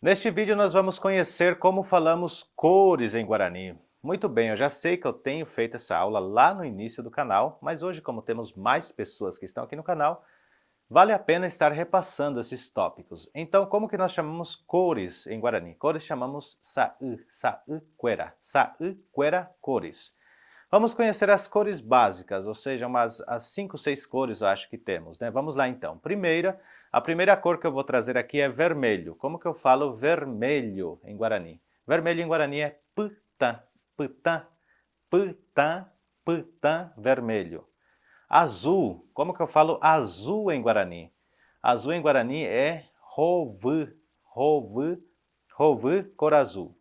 Neste vídeo nós vamos conhecer como falamos cores em Guarani. Muito bem, eu já sei que eu tenho feito essa aula lá no início do canal, mas hoje, como temos mais pessoas que estão aqui no canal, vale a pena estar repassando esses tópicos. Então, como que nós chamamos cores em Guarani? Cores chamamos Sa'quera, Sa'quera cores. Vamos conhecer as cores básicas, ou seja, as 5, 6 cores eu acho que temos, né? Vamos lá então. A primeira cor que eu vou trazer aqui é vermelho. Como que eu falo vermelho em Guarani? Vermelho em Guarani é putã, putã, putã, putã, vermelho. Azul, como que eu falo azul em Guarani? Azul em Guarani é rovu, rovu, rovu, cor azul.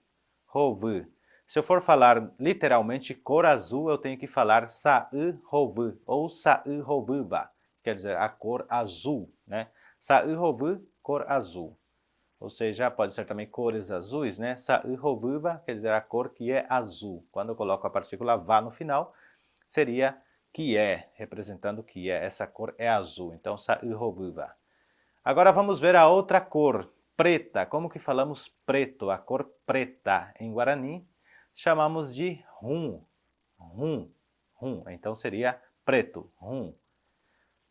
Rovu. Se eu for falar literalmente cor azul, eu tenho que falar Sa'u-rovu ou Sa'u-rovuba, quer dizer, a cor azul, né? Sa'u-rovu, cor azul. Ou seja, pode ser também cores azuis, né? Sa'u-rovuba quer dizer a cor que é azul. Quando eu coloco a partícula va no final, seria que é, representando que é. Essa cor é azul, então Sa'u-rovuba. Agora vamos ver a outra cor, preta. Como que falamos preto? A cor preta em Guarani chamamos de rum, rum, rum. Então seria preto, rum.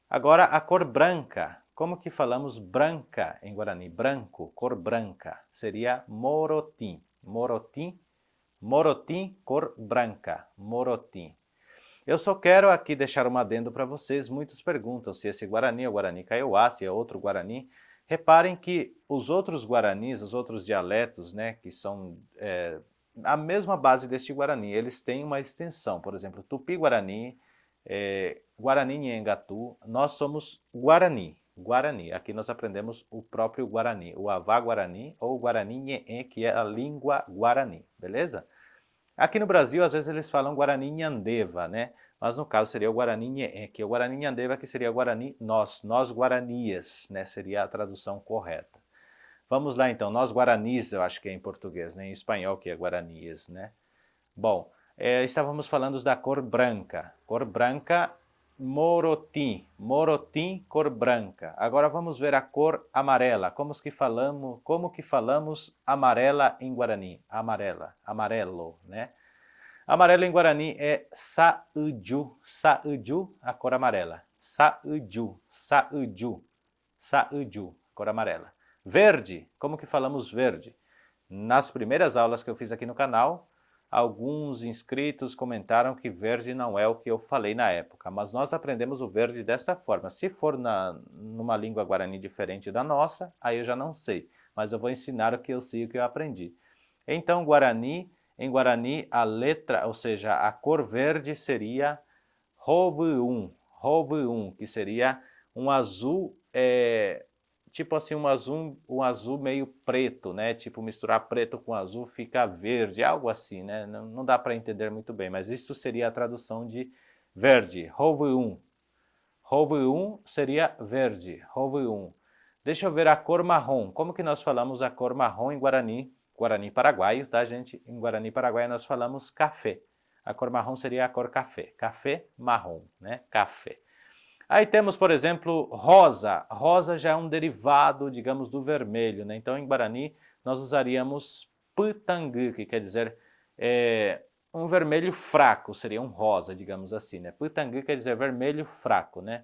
Agora a cor branca. Como que falamos branca em Guarani? Branco, cor branca. Seria morotim, morotim, morotim, cor branca, morotim. Eu só quero aqui deixar um adendo para vocês. Muitos perguntam se esse Guarani é o Guarani Kaiowá, se é outro Guarani. Reparem que os outros Guaranis, os outros dialetos, né, que são a mesma base deste Guarani, eles têm uma extensão. Por exemplo, Tupi-Guarani, Guarani Nhengatu, nós somos Guarani. Guarani. Aqui nós aprendemos o próprio Guarani, o Avá-Guarani ou Guarani Nhen, que é a língua Guarani, beleza? Aqui no Brasil, às vezes eles falam Guarani Nhandeva, né? Mas no caso seria o Guarani Nhen, que é o Guarani Nhandeva, que seria o Guarani nós Guaranias, né? Seria a tradução correta. Vamos lá então, nós Guaranis, eu acho que é em português, né? Em espanhol que é Guaranias, né? Bom, estávamos falando da cor branca. Cor branca, morotim. Morotim, cor branca. Agora vamos ver a cor amarela. Como que falamos amarela em Guarani? Amarela, amarelo, né? Amarelo em Guarani é Sa'uju. Sa'uju, a cor amarela. Sa'uju, Sa'uju, Sa'uju, cor amarela. Verde, como que falamos verde? Nas primeiras aulas que eu fiz aqui no canal, alguns inscritos comentaram que verde não é o que eu falei na época, mas nós aprendemos o verde dessa forma. Se for numa língua guarani diferente da nossa, aí eu já não sei, mas eu vou ensinar o que eu sei e o que eu aprendi. Então, em Guarani, a letra, ou seja, a cor verde seria Rovuum, que seria um azul, tipo assim, um azul meio preto, né? Tipo, misturar preto com azul fica verde, algo assim, né? Não dá para entender muito bem, mas isso seria a tradução de verde, Rovuum. Rovuum seria verde, Rovuum. Deixa eu ver a cor marrom. Como que nós falamos a cor marrom em Guarani? Guarani paraguaio, tá, gente? Em Guarani paraguaio nós falamos café. A cor marrom seria a cor café. Café marrom, né? Café. Aí temos, por exemplo, rosa. Rosa já é um derivado, digamos, do vermelho, né? Então, em Guarani, nós usaríamos putangü, que quer dizer um vermelho fraco, seria um rosa, digamos assim, né? Putangü quer dizer vermelho fraco, né?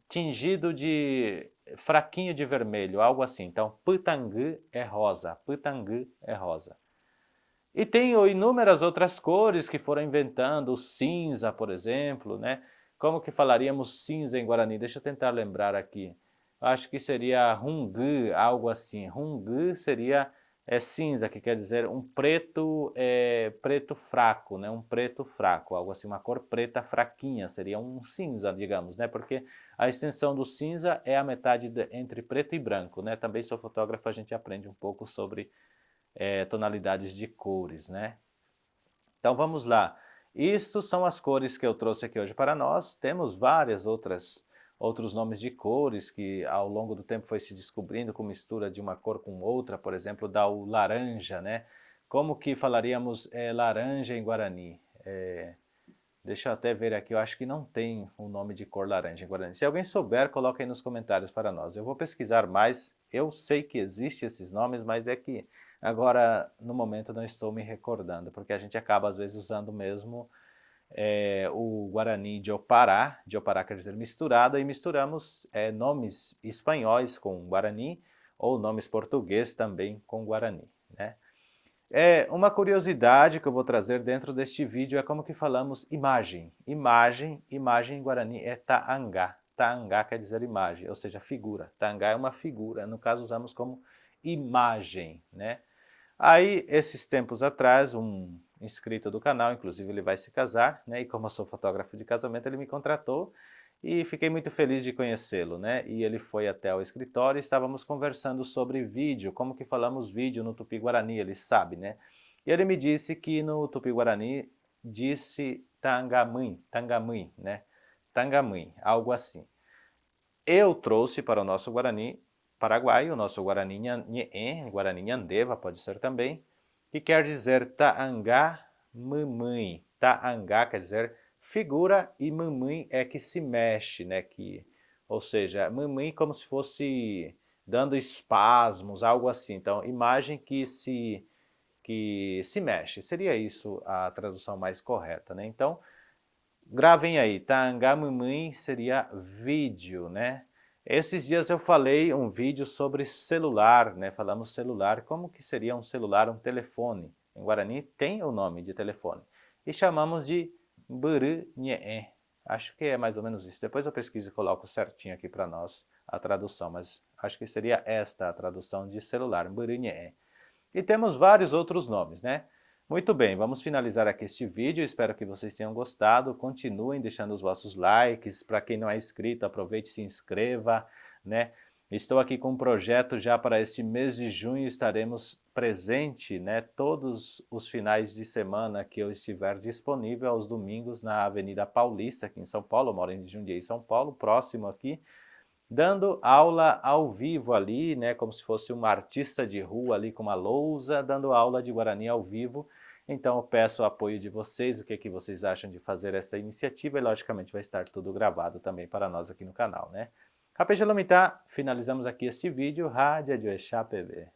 Tingido de fraquinho de vermelho, algo assim. Então, putangü é rosa, putangü é rosa. E tem inúmeras outras cores que foram inventando, o cinza, por exemplo, né? Como que falaríamos cinza em Guarani? Deixa eu tentar lembrar aqui. Acho que seria rungu, algo assim. Rungu seria cinza, que quer dizer um preto, preto fraco, né? Um preto fraco, algo assim, uma cor preta fraquinha, seria um cinza, digamos, né? Porque a extensão do cinza é a metade entre preto e branco, né? Também sou fotógrafo, a gente aprende um pouco sobre tonalidades de cores, né? Então vamos lá. Isto são as cores que eu trouxe aqui hoje para nós. Temos várias outros nomes de cores que ao longo do tempo foi se descobrindo com mistura de uma cor com outra, por exemplo, dá o laranja, né? Como que falaríamos laranja em Guarani? Deixa eu até ver aqui, eu acho que não tem o nome de cor laranja em Guarani. Se alguém souber, coloque aí nos comentários para nós. Eu vou pesquisar mais, eu sei que existem esses nomes, mas é que agora, no momento, não estou me recordando, porque a gente acaba às vezes usando mesmo o Guarani de Opará quer dizer misturado, e misturamos nomes espanhóis com Guarani, ou nomes portugueses também com Guarani, né? Uma curiosidade que eu vou trazer dentro deste vídeo é como que falamos imagem. Imagem em Guarani é taangá. Taangá quer dizer imagem, ou seja, figura. Taangá é uma figura, no caso usamos como imagem, né? Aí, esses tempos atrás, um inscrito do canal, inclusive ele vai se casar, né? E como eu sou fotógrafo de casamento, ele me contratou e fiquei muito feliz de conhecê-lo, né? E ele foi até o escritório e estávamos conversando sobre vídeo, como que falamos vídeo no Tupi-Guarani, ele sabe, né? E ele me disse que no Tupi-Guarani disse tangamui, né? Tangamui, algo assim. Eu trouxe para o nosso Guarani Paraguai, o nosso Guarani Nheé, Guarani Nhandeva pode ser também, que quer dizer taangá mamãe. Taangá quer dizer figura e mamãe é que se mexe, né? Ou seja, mamãe como se fosse dando espasmos, algo assim. Então, imagem que se mexe. Seria isso a tradução mais correta, né? Então, gravem aí, taangá mamãe seria vídeo, né? Esses dias eu falei um vídeo sobre celular, né? Falamos celular, como que seria um celular, um telefone? Em Guarani tem o nome de telefone. E chamamos de burunhê. Acho que é mais ou menos isso. Depois eu pesquiso e coloco certinho aqui para nós a tradução, mas acho que seria esta a tradução de celular, burunhê. E temos vários outros nomes, né? Muito bem, vamos finalizar aqui este vídeo, espero que vocês tenham gostado, continuem deixando os vossos likes, para quem não é inscrito, aproveite e se inscreva, né? Estou aqui com um projeto já para este mês de junho, estaremos presente, né, todos os finais de semana que eu estiver disponível, aos domingos na Avenida Paulista, aqui em São Paulo, eu moro em Jundiaí, São Paulo, próximo aqui, dando aula ao vivo ali, né, como se fosse um artista de rua ali com uma lousa, dando aula de Guarani ao vivo. Então eu peço o apoio de vocês, o que vocês acham de fazer essa iniciativa, e logicamente vai estar tudo gravado também para nós aqui no canal, né? Rapé Jalomita, finalizamos aqui este vídeo, Rádio de Oexá PV.